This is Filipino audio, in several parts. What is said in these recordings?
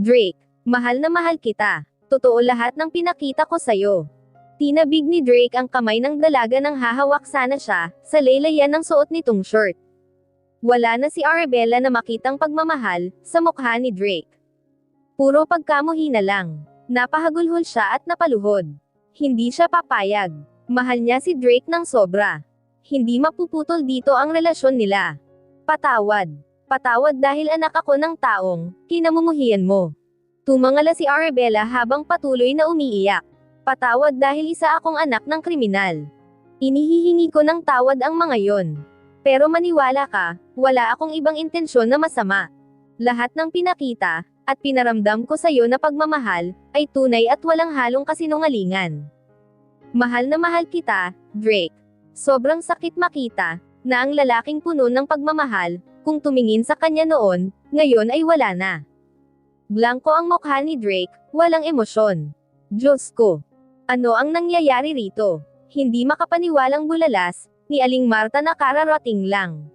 Drake, mahal na mahal kita. Totoo lahat ng pinakita ko sa'yo. Tinabig ni Drake ang kamay ng dalaga nang hahawak sana siya, sa laylayan ng suot nitong shirt. Wala na si Arabella na makitang pagmamahal, sa mukha ni Drake. Puro pagkamuhi na lang. Napahagulhol siya at napaluhod. Hindi siya papayag. Mahal niya si Drake ng sobra. Hindi mapuputol dito ang relasyon nila. Patawad. Patawad dahil anak ako ng taong kinamumuhian mo. Tumangala si Arabella habang patuloy na umiiyak. Patawad dahil isa akong anak ng kriminal. Inihihingi ko ng tawad ang mga yon. Pero maniwala ka, wala akong ibang intensyon na masama. Lahat ng pinakita, at pinaramdam ko sa iyo na pagmamahal, ay tunay at walang halong kasinungalingan. Mahal na mahal kita, Drake. Sobrang sakit makita, na ang lalaking puno ng pagmamahal, kung tumingin sa kanya noon, ngayon ay wala na. Blanko ang mukha ni Drake, walang emosyon. Diyos ko! Ano ang nangyayari rito? Hindi makapaniwalang bulalas, ni Aling Marta na kararating lang.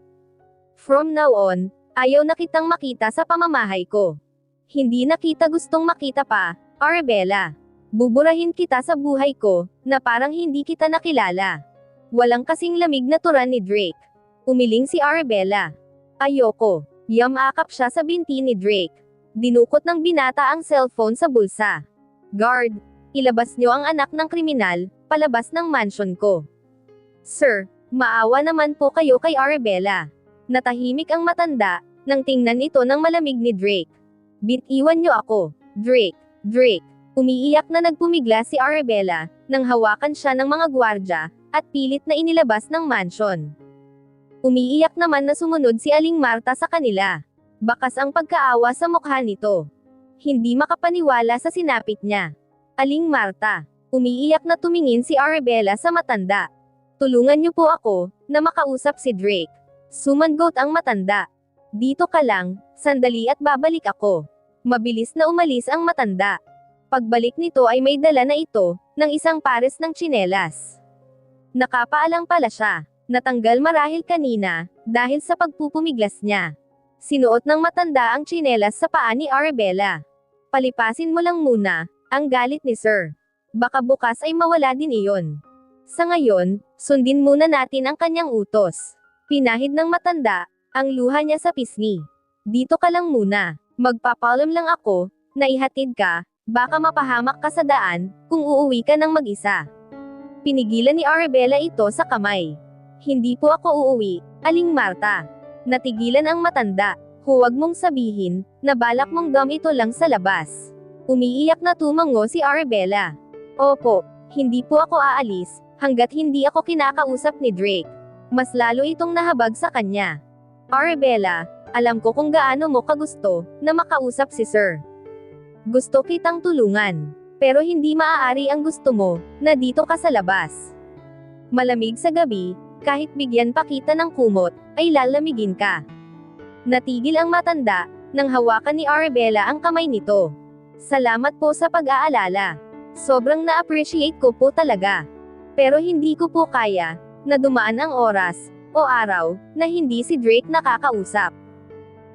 From now on, ayaw na kitang makita sa pamamahay ko. Hindi na kita gustong makita pa, Arabella. Buburahin kita sa buhay ko, na parang hindi kita nakilala. Walang kasing lamig na turan ni Drake. Umiling si Arabella. Ayoko. Yamakap siya sa binti ni Drake. Dinukot ng binata ang cellphone sa bulsa. Guard, ilabas niyo ang anak ng kriminal, palabas ng mansion ko. Sir, maawa naman po kayo kay Arabella. Natahimik ang matanda, nang tingnan ito ng malamig ni Drake. Bitiwan niyo ako, Drake, Drake. Umiiyak na nagpumigla si Arabella, nang hawakan siya ng mga gwardya, at pilit na inilabas ng mansion. Umiiyak naman na sumunod si Aling Marta sa kanila. Bakas ang pagkaawa sa mukha nito. Hindi makapaniwala sa sinapit niya. Aling Marta. Umiiyak na tumingin si Arabella sa matanda. Tulungan niyo po ako, na makausap si Drake. Sumangot ang matanda. Dito ka lang, sandali at babalik ako. Mabilis na umalis ang matanda. Pagbalik nito ay may dala na ito, ng isang pares ng tsinelas. Nakapaalang pala siya. Natanggal marahil kanina, dahil sa pagpupumiglas niya. Sinuot ng matanda ang tsinelas sa paa ni Arabella. Palipasin mo lang muna, ang galit ni Sir. Baka bukas ay mawala din iyon. Sa ngayon, sundin muna natin ang kanyang utos. Pinahid ng matanda, ang luha niya sa pisngi. Dito ka lang muna, magpapalam lang ako, na ihatid ka, baka mapahamak ka sa daan, kung uuwi ka ng mag-isa. Pinigilan ni Arabella ito sa kamay. Hindi po ako uuwi, Aling Marta. Natigilan ang matanda. Huwag mong sabihin, na balak mong gam ito lang sa labas. Umiiyak na tumango si Arabella. Opo, hindi po ako aalis, hanggat hindi ako kinakausap ni Drake. Mas lalo itong nahabag sa kanya. Arabella, alam ko kung gaano mo kagusto, na makausap si Sir. Gusto kitang tulungan. Pero hindi maaari ang gusto mo, na dito ka sa labas. Malamig sa gabi, kahit bigyan pa kita ng kumot, ay lalamigin ka. Natigil ang matanda, nang hawakan ni Arabella ang kamay nito. Salamat po sa pag-aalala. Sobrang na-appreciate ko po talaga. Pero hindi ko po kaya, na dumaan ang oras, o araw, na hindi si Drake nakakausap.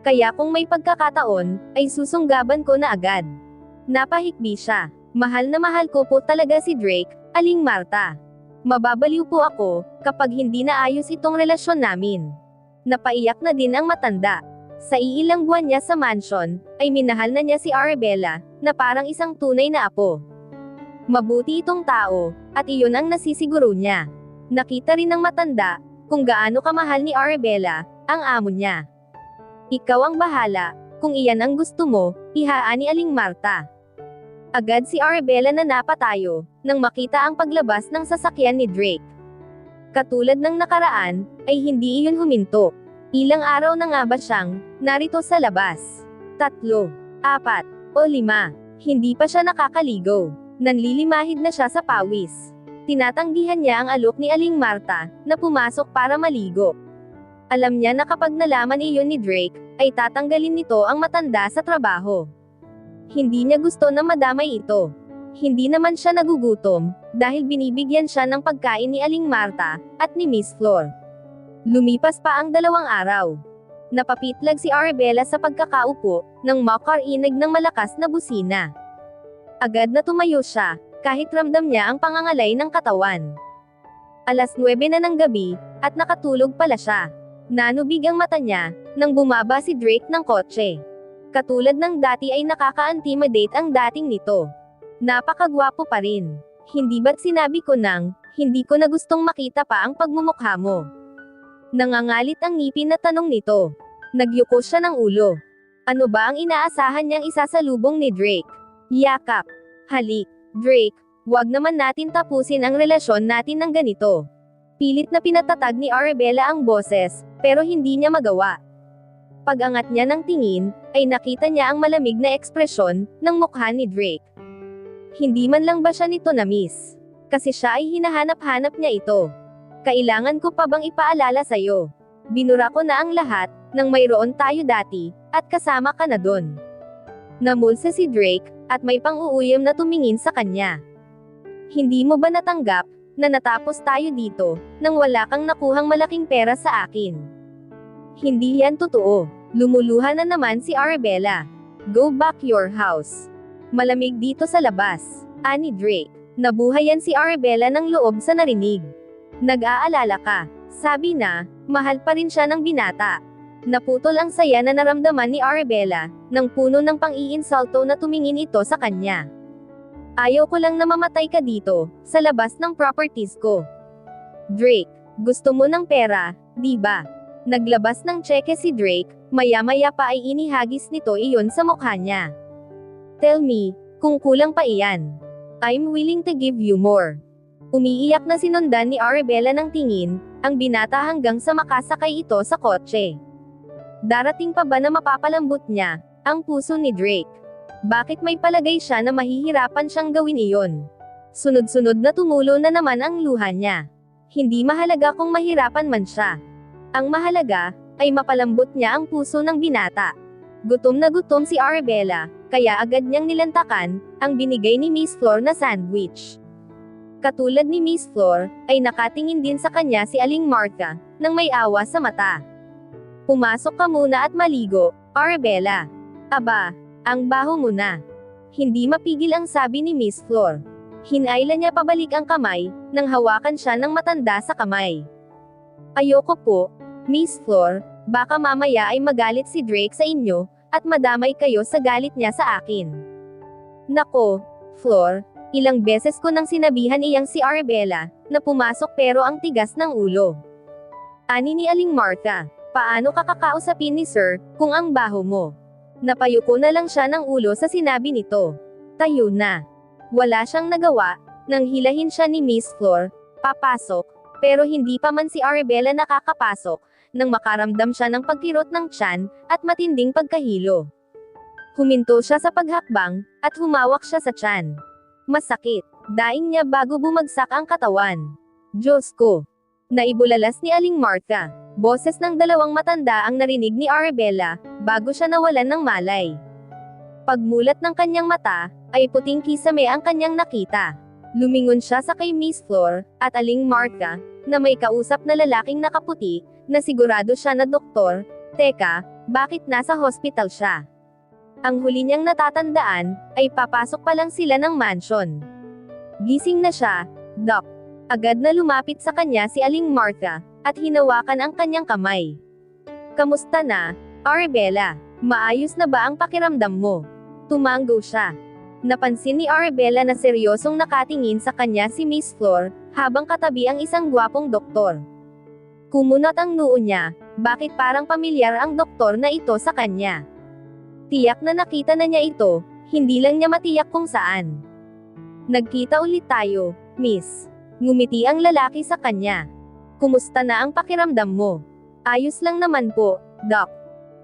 Kaya kung may pagkakataon, ay susunggaban ko na agad. Napahikbi siya. Mahal na mahal ko po talaga si Drake, Aling Marta. Mababaliw po ako, kapag hindi na ayos itong relasyon namin. Napaiyak na din ang matanda. Sa iilang buwan niya sa mansion, ay minahal na niya si Arabella, na parang isang tunay na apo. Mabuti itong tao, at iyon ang nasisiguro niya. Nakita rin ng matanda, kung gaano kamahal ni Arabella, ang amo niya. Ikaw ang bahala, kung iyan ang gusto mo, ihaan ni Aling Marta. Agad si Arabella na napatayo, nang makita ang paglabas ng sasakyan ni Drake. Katulad ng nakaraan, ay hindi iyon huminto. Ilang araw na nga ba siyang narito sa labas? 3, 4, o 5. Hindi pa siya nakakaligo. Nanlilimahid na siya sa pawis. Tinatanggihan niya ang alok ni Aling Marta, na pumasok para maligo. Alam niya na kapag nalaman iyon ni Drake, ay tatanggalin nito ang matanda sa trabaho. Hindi niya gusto na madamay ito. Hindi naman siya nagugutom, dahil binibigyan siya ng pagkain ni Aling Marta, at ni Miss Flor. Lumipas pa ang 2 araw. Napapitlag si Arabella sa pagkakaupo, nang makarinig ng malakas na busina. Agad na tumayo siya, kahit ramdam niya ang pangangalay ng katawan. 9:00 na ng gabi, at nakatulog pala siya. Nanubig ang mata niya, nang bumaba si Drake ng kotse. Katulad ng dati ay nakaka-intimidate ang dating nito. Napakagwapo pa rin. Hindi ba't sinabi ko nang, hindi ko na gustong makita pa ang pagmumukha mo? Nangangalit ang ngipin na tanong nito. Nagyuko siya ng ulo. Ano ba ang inaasahan niyang isasalubong ni Drake? Yakap. Halik. Drake, wag naman natin tapusin ang relasyon natin ng ganito. Pilit na pinatatag ni Arabella ang boses, pero hindi niya magawa. Pag-angat niya ng tingin, ay nakita niya ang malamig na ekspresyon ng mukha ni Drake. Hindi man lang ba siya nito na-miss? Kasi siya ay hinahanap-hanap niya ito. Kailangan ko pa bang ipaalala sa'yo? Binura ko na ang lahat, nang mayroon tayo dati, at kasama ka na doon. Namulsa si Drake, at may pang-uuyam na tumingin sa kanya. Hindi mo ba natanggap, na natapos tayo dito, nang wala kang nakuhang malaking pera sa akin? Hindi yan totoo. Lumuluha na naman si Arabella. Go back your house. Malamig dito sa labas. Ani Drake. Nabuhayan si Arabella ng loob sa narinig. Nag-aalala ka. Sabi na, mahal pa rin siya ng binata. Naputol ang saya na naramdaman ni Arabella, nang puno ng pang-iinsulto na tumingin ito sa kanya. Ayaw ko lang na mamatay ka dito, sa labas ng properties ko. Drake, gusto mo ng pera, di ba? Naglabas ng tseke si Drake, maya-maya pa ay inihagis nito iyon sa mukha niya. Tell me, kung kulang pa iyan. I'm willing to give you more. Umiiyak na sinundan ni Arabella ng tingin, ang binata hanggang sa makasakay ito sa kotse. Darating pa ba na mapapalambot niya, ang puso ni Drake? Bakit may palagay siya na mahihirapan siyang gawin iyon? Sunod-sunod na tumulo na naman ang luha niya. Hindi mahalaga kung mahirapan man siya. Ang mahalaga, ay mapalambot niya ang puso ng binata. Gutom na gutom si Arabella, kaya agad niyang nilantakan, ang binigay ni Miss Flor na sandwich. Katulad ni Miss Flor, ay nakatingin din sa kanya si Aling Martha, nang may awa sa mata. Pumasok ka muna at maligo, Arabella. Aba, ang baho mo na. Hindi mapigil ang sabi ni Miss Flor. Hinayla niya pabalik ang kamay, nang hawakan siya ng matanda sa kamay. Ayoko po, Miss Flor, baka mamaya ay magalit si Drake sa inyo, at madamay kayo sa galit niya sa akin. Nako, Flor, ilang beses ko nang sinabihan iyang si Arabella, na pumasok pero ang tigas ng ulo. Ani ni Aling Martha, paano ka kakausapin ni Sir, kung ang baho mo? Napayuko na lang siya ng ulo sa sinabi nito. Tayo na. Wala siyang nagawa, nang hilahin siya ni Miss Flor, papasok, pero hindi pa man si Arabella nakakapasok, nang makaramdam siya ng pagkirot ng tiyan, at matinding pagkahilo. Huminto siya sa paghakbang, at humawak siya sa tiyan. Masakit. Daing niya bago bumagsak ang katawan. Diyos ko! Naibulalas ni Aling Martha. Boses ng dalawang matanda ang narinig ni Arabella, bago siya nawalan ng malay. Pagmulat ng kanyang mata, ay puting kisame ang kanyang nakita. Lumingon siya sa kay Miss Flor, at Aling Martha, na may kausap na lalaking nakaputi, na sigurado siya na doktor. Teka, bakit nasa hospital siya? Ang huli niyang natatandaan, ay papasok pa lang sila ng mansion. Gising na siya, Doc. Agad na lumapit sa kanya si Aling Martha, at hinawakan ang kanyang kamay. Kamusta na, Arabella? Maayos na ba ang pakiramdam mo? Tumango siya. Napansin ni Arabella na seryosong nakatingin sa kanya si Miss Flor, habang katabi ang isang gwapong doktor. Kumunat ang noo niya, bakit parang pamilyar ang doktor na ito sa kanya? Tiyak na nakita na niya ito, hindi lang niya matiyak kung saan. Nagkita ulit tayo, Miss. Ngumiti ang lalaki sa kanya. Kumusta na ang pakiramdam mo? Ayos lang naman po, Doc.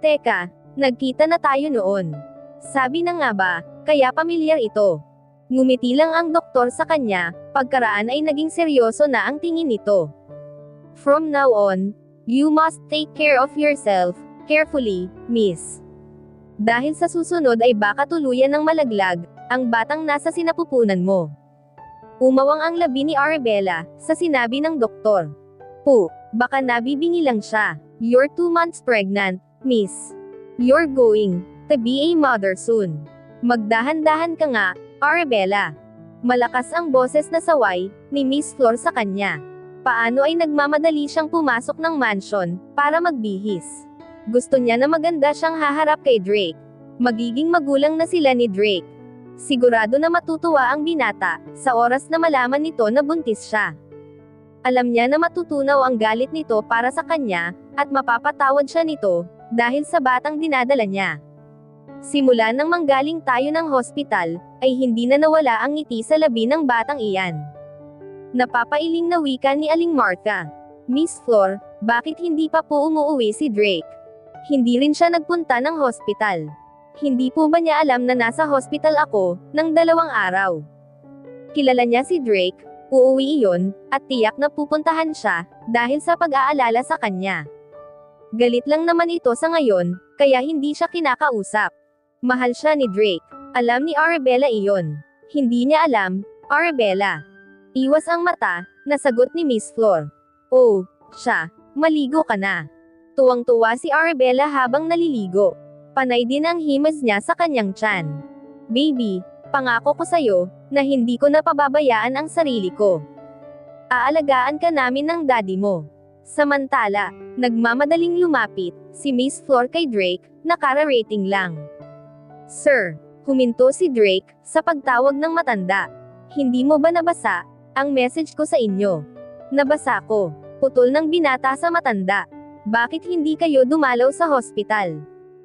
Teka, nagkita na tayo noon. Sabi na nga ba, kaya pamilyar ito. Ngumiti lang ang doktor sa kanya, pagkaraan ay naging seryoso na ang tingin nito. From now on, you must take care of yourself, carefully, Miss. Dahil sa susunod ay baka tuluyan ng malaglag, ang batang nasa sinapupunan mo. Umawang ang labi ni Arabella, sa sinabi ng doktor. Po, baka nabibingi lang siya. You're 2 months pregnant, Miss. You're going to be a mother soon. Magdahan-dahan ka nga, Arabella. Malakas ang boses na saway ni Miss Flor sa kanya. Paano ay nagmamadali siyang pumasok ng mansion para magbihis. Gusto niya na maganda siyang haharap kay Drake. Magiging magulang na sila ni Drake. Sigurado na matutuwa ang binata sa oras na malaman nito na buntis siya. Alam niya na matutunaw ang galit nito para sa kanya, at mapapatawad siya nito dahil sa batang dinadala niya. Simula nang manggaling tayo ng hospital, ay hindi na nawala ang ngiti sa labi ng batang iyan. Napapailing na wika ni Aling Martha. Miss Flor, bakit hindi pa po umuuwi si Drake? Hindi rin siya nagpunta ng hospital. Hindi po ba niya alam na nasa hospital ako ng 2 araw? Kilala niya si Drake, uuwi iyon, at tiyak na pupuntahan siya dahil sa pag-aalala sa kanya. Galit lang naman ito sa ngayon, kaya hindi siya kinakausap. Mahal siya ni Drake. Alam ni Arabella iyon. Hindi niya alam, Arabella. Iwas ang mata, nasagot ni Miss Flor. Oh, siya, maligo ka na. Tuwang-tuwa si Arabella habang naliligo. Panay din ang himas niya sa kanyang tiyan. Baby, pangako ko sa'yo, na hindi ko napababayaan ang sarili ko. Aalagaan ka namin ng daddy mo. Samantala, nagmamadaling lumapit si Miss Flor kay Drake, na kara-rating lang. Sir, huminto si Drake sa pagtawag ng matanda. Hindi mo ba nabasa ang message ko sa inyo? Nabasa ko. Putol ng binata sa matanda. Bakit hindi kayo dumalaw sa hospital?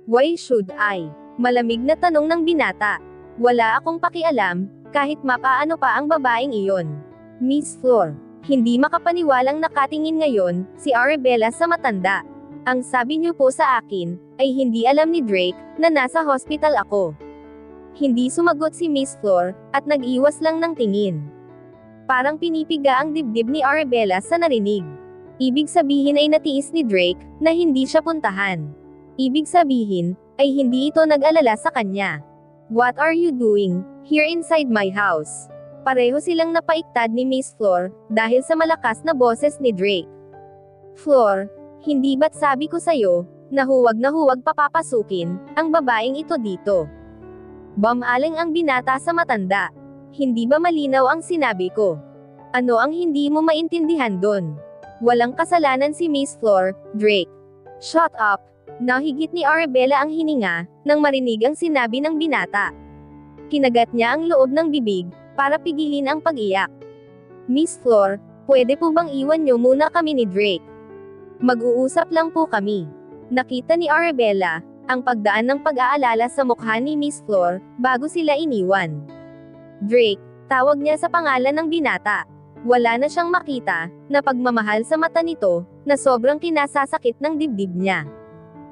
Why should I? Malamig na tanong ng binata. Wala akong pakialam, kahit mapaano pa ang babaeng iyon. Miss Flor, hindi makapaniwalang nakatingin ngayon si Arabella sa matanda. Ang sabi niyo po sa akin, ay hindi alam ni Drake na nasa hospital ako. Hindi sumagot si Miss Flor, at nag-iwas lang ng tingin. Parang pinipiga ang dibdib ni Arabella sa narinig. Ibig sabihin ay natiis ni Drake na hindi siya puntahan. Ibig sabihin, ay hindi ito nag-alala sa kanya. What are you doing here inside my house? Pareho silang napaiktad ni Miss Flor dahil sa malakas na boses ni Drake. Flor, hindi ba't sabi ko sa'yo na huwag papapasukin ang babaeng ito dito? Bamaling ang binata sa matanda. Hindi ba malinaw ang sinabi ko? Ano ang hindi mo maintindihan doon? Walang kasalanan si Miss Flor, Drake. Shut up! Nahigit ni Arabella ang hininga nang marinig ang sinabi ng binata. Kinagat niya ang loob ng bibig para pigilin ang pag-iyak. Miss Flor, pwede po bang iwan niyo muna kami ni Drake? Mag-uusap lang po kami. Nakita ni Arabella ang pagdaan ng pag-aalala sa mukha ni Miss Flor bago sila iniwan. Drake, tawag niya sa pangalan ng binata. Wala na siyang makita na pagmamahal sa mata nito na sobrang kinasasakit ng dibdib niya.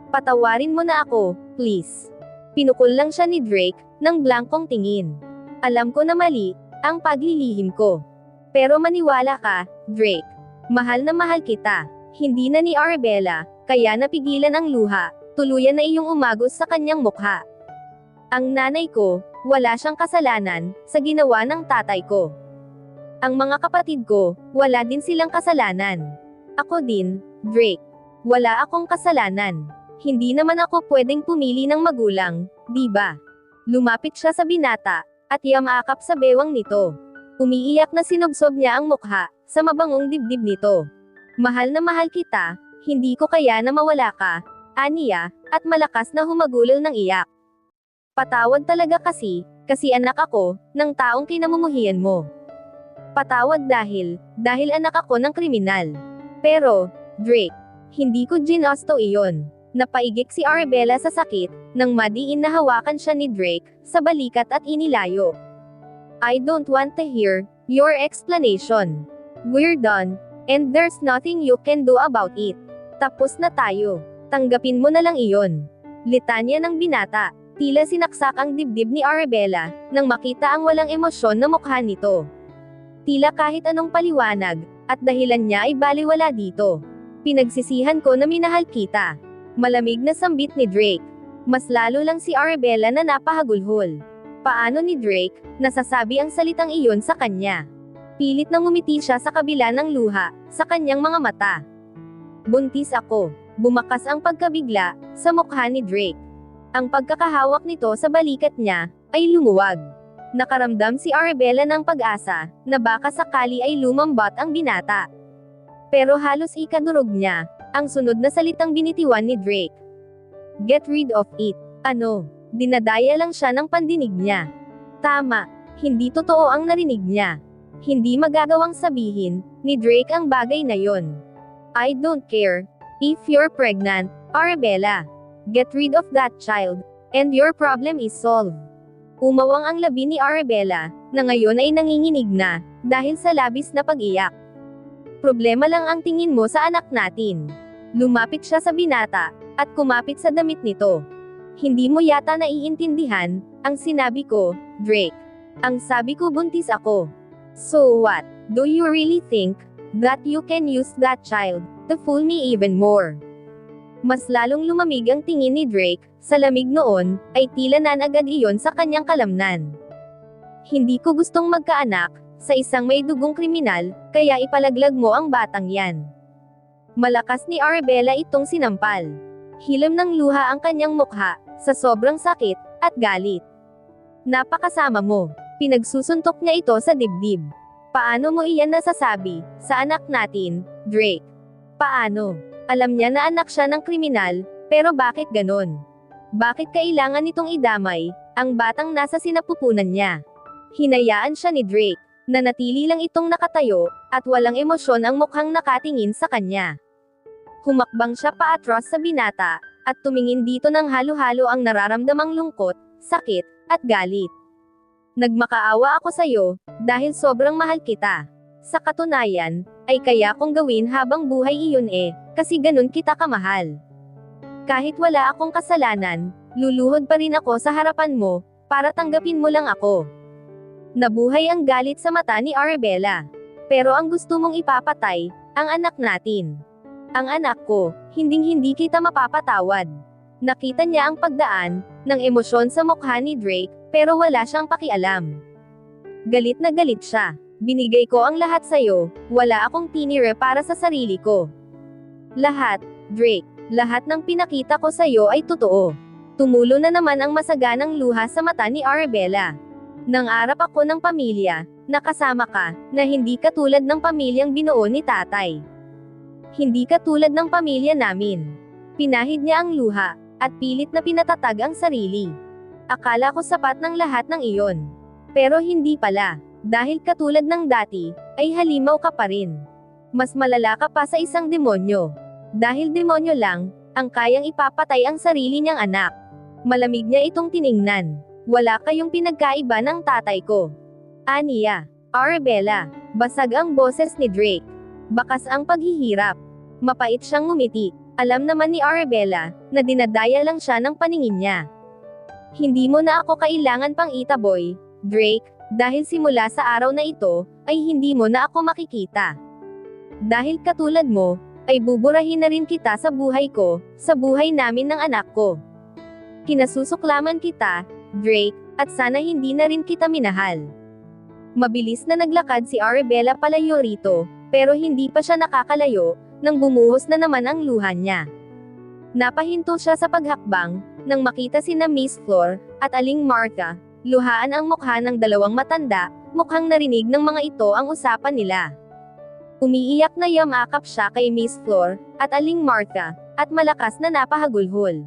Patawarin mo na ako, please. Pinukol lang siya ni Drake ng blankong tingin. Alam ko na mali ang paglilihim ko. Pero maniwala ka, Drake. Mahal na mahal kita. Hindi na ni Arabella, kaya napigilan ang luha, tuluyan na iyong umagos sa kanyang mukha. Ang nanay ko, wala siyang kasalanan sa ginawa ng tatay ko. Ang mga kapatid ko, wala din silang kasalanan. Ako din, Drake. Wala akong kasalanan. Hindi naman ako pwedeng pumili ng magulang, di ba? Lumapit siya sa binata, at yamakap sa bewang nito. Umiiyak na sinubsob niya ang mukha sa mabangong dibdib nito. Mahal na mahal kita, hindi ko kaya na mawala ka, aniya, at malakas na humagulol ng iyak. Patawad talaga kasi anak ako ng taong kinamumuhian mo. Patawad dahil anak ako ng kriminal. Pero, Drake, hindi ko ginusto iyon. Napaigik si Arabella sa sakit, nang madiin na hawakan siya ni Drake sa balikat at inilayo. I don't want to hear your explanation. We're done, and there's nothing you can do about it. Tapos na tayo. Tanggapin mo na lang iyon. Litanya ng binata. Tila sinaksak ang dibdib ni Arabella nang makita ang walang emosyon na mukha nito. Tila kahit anong paliwanag at dahilan niya ay baliwala dito. Pinagsisihan ko na minahal kita. Malamig na sambit ni Drake. Mas lalo lang si Arabella na napahagulhol. Paano ni Drake nasasabi ang salitang iyon sa kanya? Pilit na ngumiti siya sa kabila ng luha sa kanyang mga mata. Buntis ako. Bumakas ang pagkabigla sa mukha ni Drake. Ang pagkakahawak nito sa balikat niya ay lumuwag. Nakaramdam si Arabella ng pag-asa na baka sakali ay lumambat ang binata. Pero halos ikadurog niya ang sunod na salitang binitiwan ni Drake. Get rid of it. Ano? Dinadaya lang siya ng pandinig niya. Tama, hindi totoo ang narinig niya. Hindi magagawang sabihin ni Drake ang bagay na yon. I don't care if you're pregnant, Arabella. Get rid of that child, and your problem is solved. Umawang ang labi ni Arabella, na ngayon ay nanginginig na, dahil sa labis na pag-iyak. Problema lang ang tingin mo sa anak natin. Lumapit siya sa binata, at kumapit sa damit nito. Hindi mo yata naiintindihan ang sinabi ko, Drake. Ang sabi ko buntis ako. So what? Do you really think that you can use that child to fool me even more? Mas lalong lumamig ang tingin ni Drake, sa lamig noon, ay tila nanagad iyon sa kanyang kalamnan. Hindi ko gustong magkaanak sa isang may dugong kriminal, kaya ipalaglag mo ang batang yan. Malakas ni Arabella itong sinampal. Hilam ng luha ang kanyang mukha, sa sobrang sakit, at galit. Napakasama mo. Pinagsusuntok niya ito sa dibdib. Paano mo iyan nasasabi sa anak natin, Drake? Paano? Alam niya na anak siya ng kriminal, pero bakit ganon? Bakit kailangan nitong idamay ang batang nasa sinapupunan niya? Hinayaan siya ni Drake, na natili lang itong nakatayo, at walang emosyon ang mukhang nakatingin sa kanya. Humakbang siya paatras sa binata, at tumingin dito ng halo-halo ang nararamdamang lungkot, sakit, at galit. Nagmakaawa ako sa'yo, dahil sobrang mahal kita. Sa katunayan, ay kaya kong gawin habang buhay iyon kasi ganun kita kamahal. Kahit wala akong kasalanan, luluhod pa rin ako sa harapan mo, para tanggapin mo lang ako. Nabuhay ang galit sa mata ni Arabella. Pero ang gusto mong ipapatay, ang anak natin. Ang anak ko, hinding-hindi kita mapapatawad. Nakita niya ang pagdaan ng emosyon sa mukha ni Drake, pero wala siyang pakialam. Galit na galit siya. Binigay ko ang lahat sa'yo, wala akong tinire para sa sarili ko. Lahat, Drake, lahat ng pinakita ko sa'yo ay totoo. Tumulo na naman ang masaganang luha sa mata ni Arabella. Nangarap ako ng pamilya, na kasama ka, na hindi katulad ng pamilyang binuo ni tatay. Hindi katulad ng pamilya namin. Pinahid niya ang luha, at pilit na pinatatag ang sarili. Akala ko sapat ng lahat ng iyon. Pero hindi pala. Dahil katulad ng dati, ay halimaw ka pa rin. Mas malala ka pa sa isang demonyo. Dahil demonyo lang, ang kayang ipapatay ang sarili niyang anak. Malamig niya itong tiningnan. Wala kayong pinagkaiba ng tatay ko. Aniya. Arabella. Basag ang boses ni Drake. Bakas ang paghihirap. Mapait siyang ngumiti. Alam naman ni Arabella, na dinadaya lang siya ng paningin niya. Hindi mo na ako kailangan pang itaboy, Drake. Dahil simula sa araw na ito, ay hindi mo na ako makikita. Dahil katulad mo, ay buburahin na rin kita sa buhay ko, sa buhay namin ng anak ko. Kinasusuklaman kita, Drake, at sana hindi na rin kita minahal. Mabilis na naglakad si Arabella palayo rito, pero hindi pa siya nakakalayo, nang bumuhos na naman ang luha niya. Napahinto siya sa paghakbang, nang makita sina Miss Flor, at Aling Martha. Luhaan ang mukha ng dalawang matanda, mukhang narinig ng mga ito ang usapan nila. Umiiyak na yamakap siya kay Miss Flor, at Aling Martha, at malakas na napahagulhol.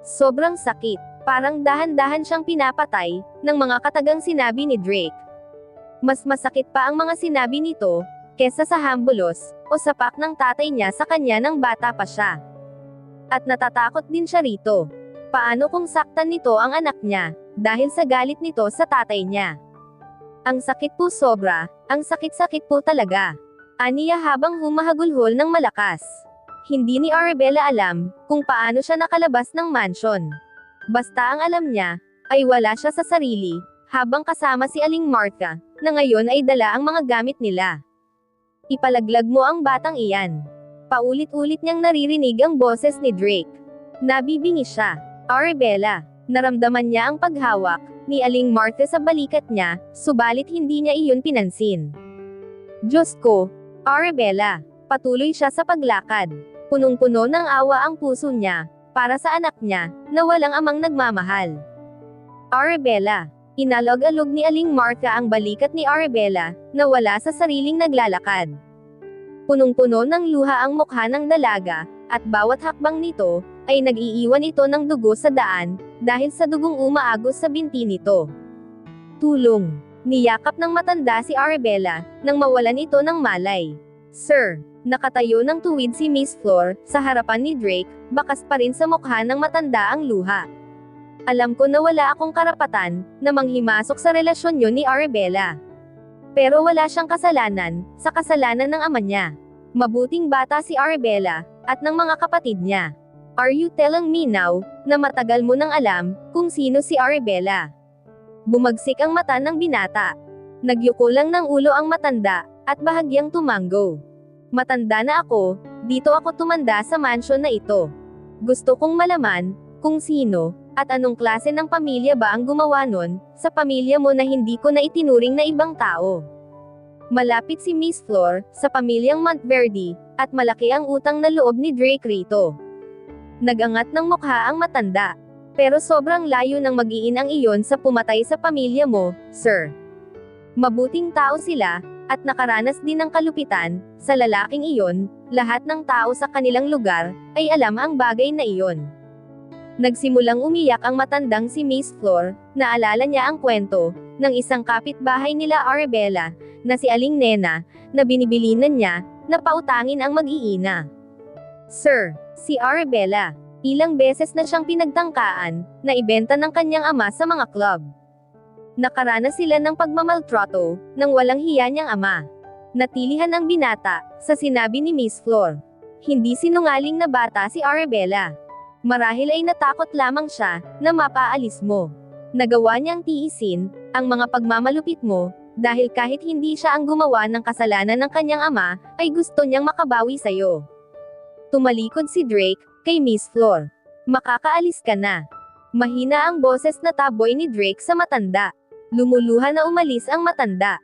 Sobrang sakit, parang dahan-dahan siyang pinapatay, ng mga katagang sinabi ni Drake. Mas masakit pa ang mga sinabi nito, kesa sa hambulos, o sapak ng tatay niya sa kanya nang bata pa siya. At natatakot din siya rito. Paano kung saktan nito ang anak niya, dahil sa galit nito sa tatay niya? Ang sakit po sobra, ang sakit-sakit po talaga. Aniya habang humahagulhol ng malakas. Hindi ni Arabella alam, kung paano siya nakalabas ng mansion. Basta ang alam niya, ay wala siya sa sarili, habang kasama si Aling Martha, na ngayon ay dala ang mga gamit nila. Ipalaglag mo ang batang iyan. Paulit-ulit niyang naririnig ang boses ni Drake. Nabibingi siya. Arabella, naramdaman niya ang paghawak ni Aling Martha sa balikat niya, subalit hindi niya iyon pinansin. Diyos ko, Arabella, patuloy siya sa paglakad. Punong-puno ng awa ang puso niya, para sa anak niya, na walang amang nagmamahal. Arabella. Inalog-alog ni Aling Martha ang balikat ni Arabella, na wala sa sariling naglalakad. Punong-puno ng luha ang mukha ng dalaga, at bawat hakbang nito, ay nag-iiwan ito ng dugo sa daan, dahil sa dugong umaagos sa binti nito. Tulong. Niyakap ng matanda si Arabella, nang mawalan ito ng malay. Sir. Nakatayo ng tuwid si Miss Flor, sa harapan ni Drake, bakas pa rin sa mukha ng matanda ang luha. Alam ko na wala akong karapatan, na manghimasok sa relasyon niyo ni Arabella. Pero wala siyang kasalanan, sa kasalanan ng ama niya. Mabuting bata si Arabella, at ng mga kapatid niya. Are you telling me now, na matagal mo nang alam, kung sino si Arabella? Bumagsik ang mata ng binata. Nagyuko lang ng ulo ang matanda, at bahagyang tumanggo. Matanda na ako, dito ako tumanda sa mansyon na ito. Gusto kong malaman, kung sino, at anong klase ng pamilya ba ang gumawa nun, sa pamilya mo na hindi ko na itinuring na ibang tao. Malapit si Miss Flor, sa pamilyang Monteverde, at malaki ang utang na loob ni Drake rito. Nagangat ng mukha ang matanda. Pero sobrang layo ng mag-iinang iyon sa pumatay sa pamilya mo, sir. Mabuting tao sila, at nakaranas din ng kalupitan, sa lalaking iyon, lahat ng tao sa kanilang lugar, ay alam ang bagay na iyon. Nagsimulang umiyak ang matandang si Miss Flor, naalala niya ang kwento, ng isang kapitbahay nila Arabella, na si Aling Nena, na binibilinan niya, na pautangin ang mag-iina. Sir, si Arabella, ilang beses na siyang pinagtangkaan, na ibenta ng kanyang ama sa mga club. Nakaranas sila ng pagmamaltrato, ng walang hiya niyang ama. Natilihan ang binata, sa sinabi ni Miss Flor. Hindi sinungaling na bata si Arabella. Marahil ay natakot lamang siya, na mapaalis mo. Nagawa niyang tiisin, ang mga pagmamalupit mo, dahil kahit hindi siya ang gumawa ng kasalanan ng kanyang ama, ay gusto niyang makabawi sa'yo. Tumalikod si Drake, kay Miss Flor. Makakaalis ka na. Mahina ang boses na taboy ni Drake sa matanda. Lumuluha na umalis ang matanda.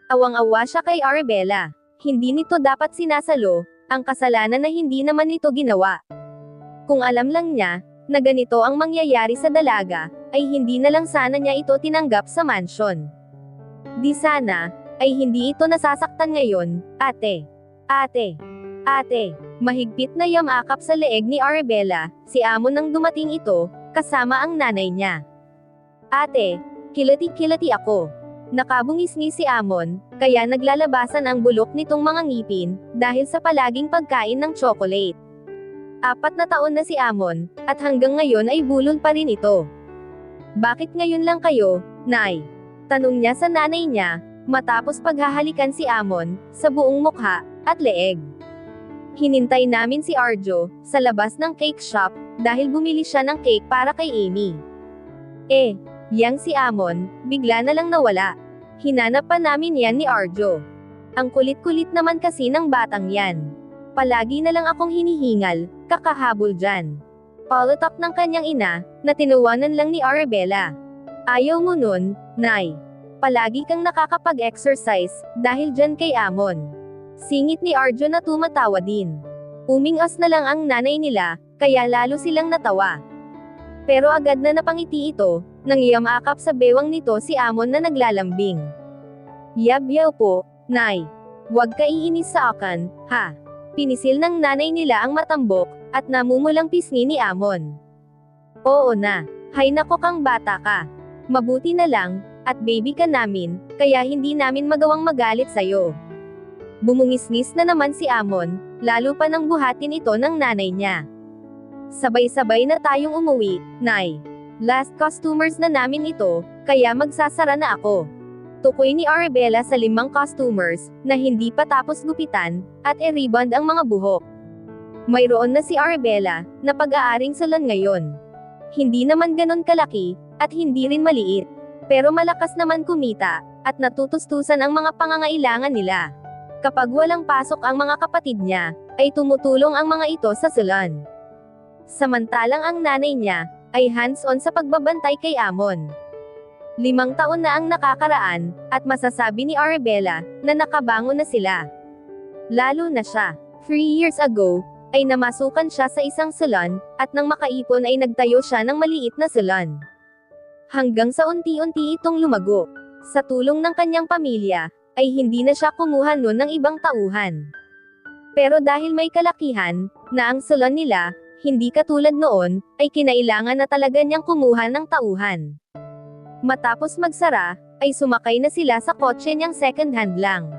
Awang-awa siya kay Arabella. Hindi nito dapat sinasalo, ang kasalanan na hindi naman nito ginawa. Kung alam lang niya, na ganito ang mangyayari sa dalaga, ay hindi na lang sana niya ito tinanggap sa mansyon. Di sana, ay hindi ito nasasaktan ngayon, ate. Ate. Ate. Mahigpit na yamakap sa leeg ni Arabella, si Amon nang dumating ito, kasama ang nanay niya. Ate, kilati-kilati ako. Nakabungis-ngis si Amon, kaya naglalabasan ang bulok nitong mga ngipin, dahil sa palaging pagkain ng chocolate. 4 na taon na si Amon, at hanggang ngayon ay bulol pa rin ito. Bakit ngayon lang kayo, Nay? Tanong niya sa nanay niya, matapos paghahalikan si Amon, sa buong mukha, at leeg. Hinintay namin si Arjo, sa labas ng cake shop, dahil bumili siya ng cake para kay Amy. Yang si Amon, bigla na lang nawala. Hinanap pa namin yan ni Arjo. Ang kulit-kulit naman kasi ng batang yan. Palagi na lang akong hinihingal, kakahabol dyan. Palatak ng kanyang ina, na tinuwanan lang ni Arabella. Ayaw mo nun, Nay. Palagi kang nakakapag-exercise, dahil dyan kay Amon. Singit ni Arjo na tumatawa din. Umingas na lang ang nanay nila, kaya lalo silang natawa. Pero agad na napangiti ito, nang iyamakap sa bewang nito si Amon na naglalambing. Yabyaw po, Nay. Huwag ka iinis sa akin, ha? Pinisil ng nanay nila ang matambok, at namumulang pisngi ni Amon. Oo na, hay nako kang bata ka. Mabuti na lang, at baby ka namin, kaya hindi namin magawang magalit sa'yo. Bumungis-ngis na naman si Amon, lalo pa nang buhatin ito ng nanay niya. Sabay-sabay na tayong umuwi, Nay. Last customers na namin ito, kaya magsasara na ako. Tukoy ni Arabella sa 5 customers, na hindi pa tapos gupitan, at i-rebond ang mga buhok. Mayroon na si Arabella, na pag-aaring salon ngayon. Hindi naman ganon kalaki, at hindi rin maliit. Pero malakas naman kumita, at natutustusan ang mga pangangailangan nila. Kapag walang pasok ang mga kapatid niya, ay tumutulong ang mga ito sa salon. Samantalang ang nanay niya, ay hands-on sa pagbabantay kay Amon. 5 taon na ang nakakaraan, at masasabi ni Arabella, na nakabangon na sila. Lalo na siya. 3 years ago, ay namasukan siya sa isang salon, at nang makaipon ay nagtayo siya ng maliit na salon. Hanggang sa unti-unti itong lumago. Sa tulong ng kanyang pamilya, ay hindi na siya kumuha nun ng ibang tauhan. Pero dahil may kalakihan, na ang salon nila, hindi katulad noon, ay kinailangan na talaga niyang kumuha ng tauhan. Matapos magsara, ay sumakay na sila sa kotse niyang second hand lang.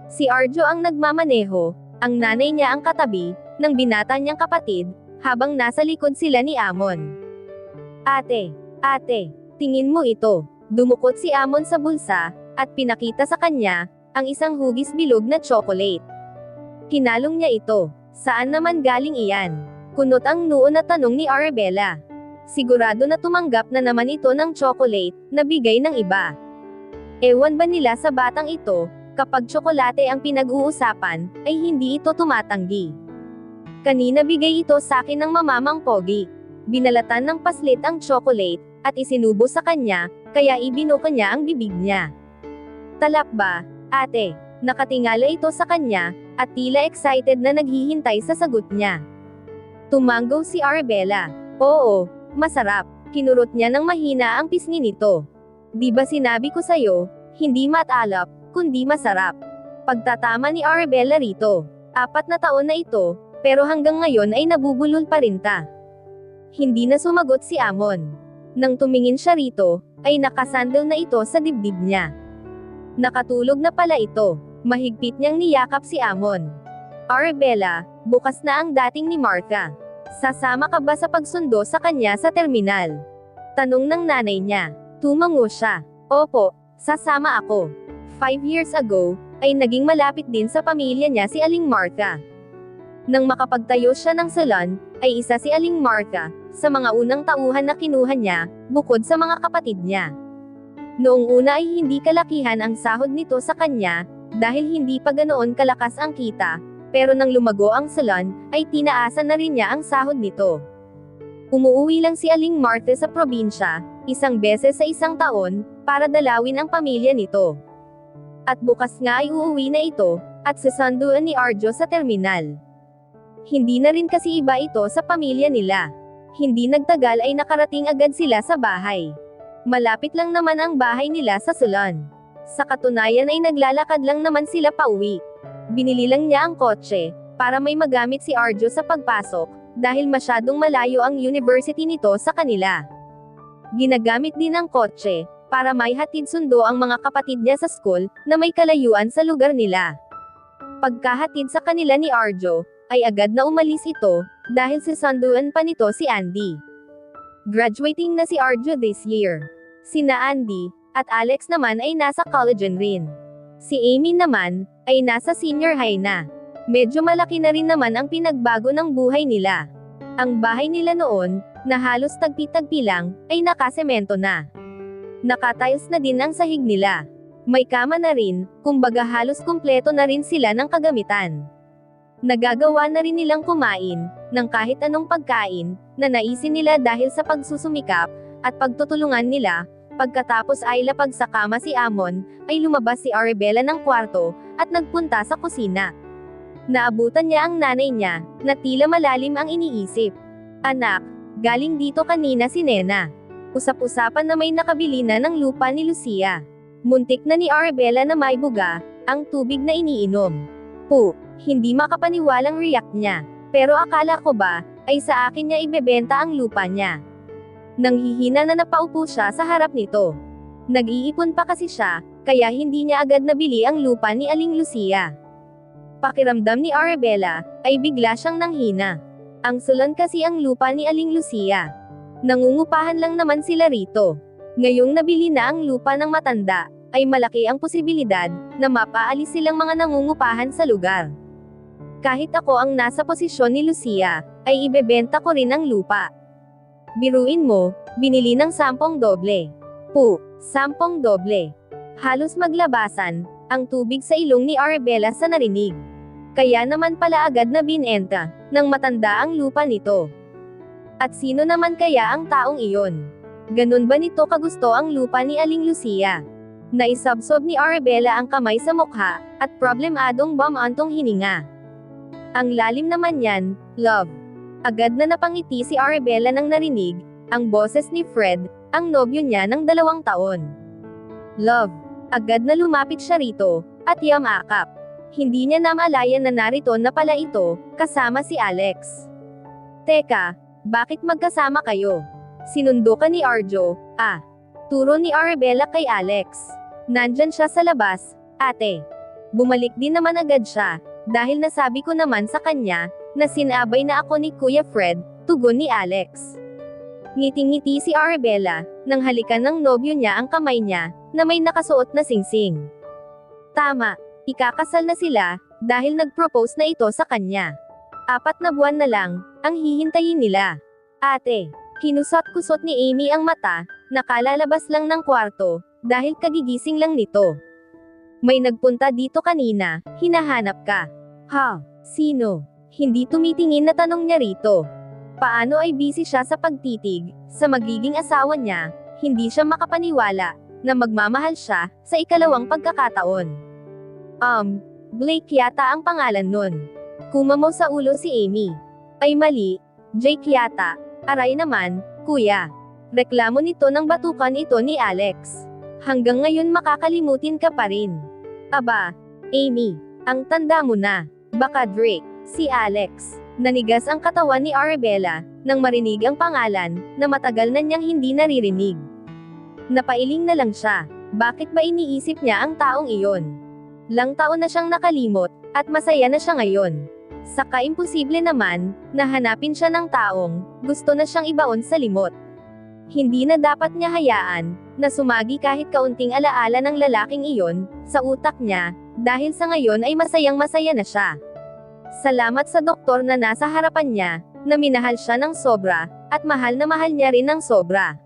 Si Arjo ang nagmamaneho, ang nanay niya ang katabi, ng binata niyang kapatid, habang nasa likod sila ni Amon. Ate, tingin mo ito. Dumukot si Amon sa bulsa, at pinakita sa kanya, ang isang hugis bilog na chocolate. Kinalong niya ito. Saan naman galing iyan? Kunot ang noo na tanong ni Arabella. Sigurado na tumanggap na naman ito ng chocolate, na bigay ng iba. Ewan ba nila sa batang ito, kapag tsokolate ang pinag-uusapan, ay hindi ito tumatanggi. Kanina bigay ito sa akin ng mamamang pogi. Binalatan ng paslit ang chocolate, at isinubo sa kanya, kaya ibinuka niya ang bibig niya. Talak ba, ate? Nakatingala ito sa kanya, at tila excited na naghihintay sa sagot niya. Tumanggo si Arabella. Oo, masarap. Kinurot niya ng mahina ang pisngi nito. Di ba sinabi ko sa'yo, hindi matalap, kundi masarap. Pagtatama ni Arabella rito. 4 na taon na ito, pero hanggang ngayon ay nabubulol pa rin ta. Hindi na sumagot si Amon. Nang tumingin siya rito, ay nakasandal na ito sa dibdib niya. Nakatulog na pala ito. Mahigpit niyang niyakap si Amon. Arabella, bukas na ang dating ni Martha. Sasama ka ba sa pagsundo sa kanya sa terminal? Tanong ng nanay niya. Tumango siya. Opo, sasama ako. 5 years ago, ay naging malapit din sa pamilya niya si Aling Martha. Nang makapagtayo siya ng salon, ay isa si Aling Martha, sa mga unang tauhan na kinuha niya, bukod sa mga kapatid niya. Noong una ay hindi kalakihan ang sahod nito sa kanya, dahil hindi pa ganoon kalakas ang kita, pero nang lumago ang salon, ay tinaasan na rin niya ang sahod nito. Umuuwi lang si Aling Martha sa probinsya, 1 beses sa 1 taon, para dalawin ang pamilya nito. At bukas nga ay uuwi na ito, at sasanduan ni Arjo sa terminal. Hindi na rin kasi iba ito sa pamilya nila. Hindi nagtagal ay nakarating agad sila sa bahay. Malapit lang naman ang bahay nila sa salon. Sa katunayan ay naglalakad lang naman sila pauwi. Binili lang niya ang kotse, para may magamit si Arjo sa pagpasok, dahil masyadong malayo ang university nito sa kanila. Ginagamit din ang kotse, para may hatid sundo ang mga kapatid niya sa school, na may kalayuan sa lugar nila. Pagkahatid sa kanila ni Arjo, ay agad na umalis ito, dahil sisanduan pa nito si Andy. Graduating na si Arjo this year. Sina Andy, at Alex naman ay nasa college rin. Si Amy naman, ay nasa senior high na. Medyo malaki na rin naman ang pinagbago ng buhay nila. Ang bahay nila noon, na halos tagpi-tagpi lang, ay nakasemento na. Nakatiles na din ang sahig nila. May kama na rin, kumbaga halos kumpleto na rin sila ng kagamitan. Nagagawa na rin nilang kumain, ng kahit anong pagkain, na naisin nila dahil sa pagsusumikap, at pagtutulungan nila. Pagkatapos ay lapag sa kama si Amon, ay lumabas si Arabella ng kwarto, at nagpunta sa kusina. Naabutan niya ang nanay niya, na tila malalim ang iniisip. Anak, galing dito kanina si Nena. Usap-usapan na may nakabili na ng lupa ni Lucia. Muntik na ni Arabella na may buga, ang tubig na iniinom. Hindi makapaniwalang react niya. Pero akala ko ba, ay sa akin niya ibebenta ang lupa niya. Nanghihina na napaupo siya sa harap nito. Nag-iipon pa kasi siya, kaya hindi niya agad nabili ang lupa ni Aling Lucia. Pakiramdam ni Arabella, ay bigla siyang nanghina. Ang salon kasi ang lupa ni Aling Lucia. Nangungupahan lang naman sila rito. Ngayong nabili na ang lupa ng matanda, ay malaki ang posibilidad, na mapaalis silang mga nangungupahan sa lugar. Kahit ako ang nasa posisyon ni Lucia, ay ibebenta ko rin ang lupa. Biruin mo, binili ng 10 doble. 10 doble. Halos maglabasan, ang tubig sa ilong ni Arabella sa narinig. Kaya naman pala agad na binenta, ng matanda ang lupa nito. At sino naman kaya ang taong iyon? Ganun ba nito kagusto ang lupa ni Aling Lucia? Naisabsob ni Arabella ang kamay sa mukha, at problemadong bumantong hininga. Ang lalim naman yan, love. Agad na napangiti si Arabella nang narinig ang boses ni Fred, ang nobyo niya ng 2 taon. Love. Agad na lumapit siya rito, at yamakap. Hindi niya namalayan na narito na pala ito, kasama si Alex. Teka, bakit magkasama kayo? Sinundo ka ni Arjo, Turo ni Arabella kay Alex. Nandyan siya sa labas, ate. Bumalik din naman agad siya, dahil nasabi ko naman sa kanya, na sinabay na ako ni Kuya Fred, tugon ni Alex. Ngiting-ngiti si Arabella, nang halikan ng nobyo niya ang kamay niya, na may nakasuot na singsing. Tama, ikakasal na sila, dahil nag-propose na ito sa kanya. 4 na buwan na lang, ang hihintayin nila. Ate, kinusot-kusot ni Amy ang mata, nakalalabas lang ng kwarto, dahil kagigising lang nito. May nagpunta dito kanina, hinahanap ka. Ha? Sino? Hindi tumitingin na tanong niya rito. Paano ay busy siya sa pagtitig, sa magiging asawa niya, hindi siya makapaniwala, na magmamahal siya, sa ikalawang pagkakataon. Blake yata ang pangalan nun. Kumamo sa ulo si Amy. Ay mali, Jake yata. Aray naman, kuya. Reklamo nito ng batukan ito ni Alex. Hanggang ngayon makakalimutin ka pa rin. Aba, Amy, ang tanda mo na. Baka Drake, si Alex. Nanigas ang katawan ni Arabella, nang marinig ang pangalan, na matagal na niyang hindi naririnig. Napailing na lang siya. Bakit ba iniisip niya ang taong iyon? Lang taon na siyang nakalimot, at masaya na siya ngayon. Saka imposible naman, na hanapin siya ng taong, gusto na siyang ibaon sa limot. Hindi na dapat niya hayaan, na sumagi kahit kaunting alaala ng lalaking iyon, sa utak niya, dahil sa ngayon ay masayang masaya na siya. Salamat sa doktor na nasa harapan niya, na minahal siya ng sobra, at mahal na mahal niya rin ng sobra.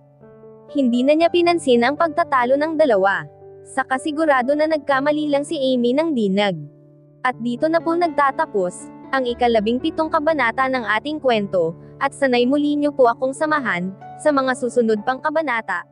Hindi na niya pinansin ang pagtatalo ng dalawa. Saka sigurado na nagkamali lang si Amy ng dinag. At dito na po nagtatapos, ang 17 kabanata ng ating kwento, at sanay muli niyo po akong samahan, sa mga susunod pang kabanata,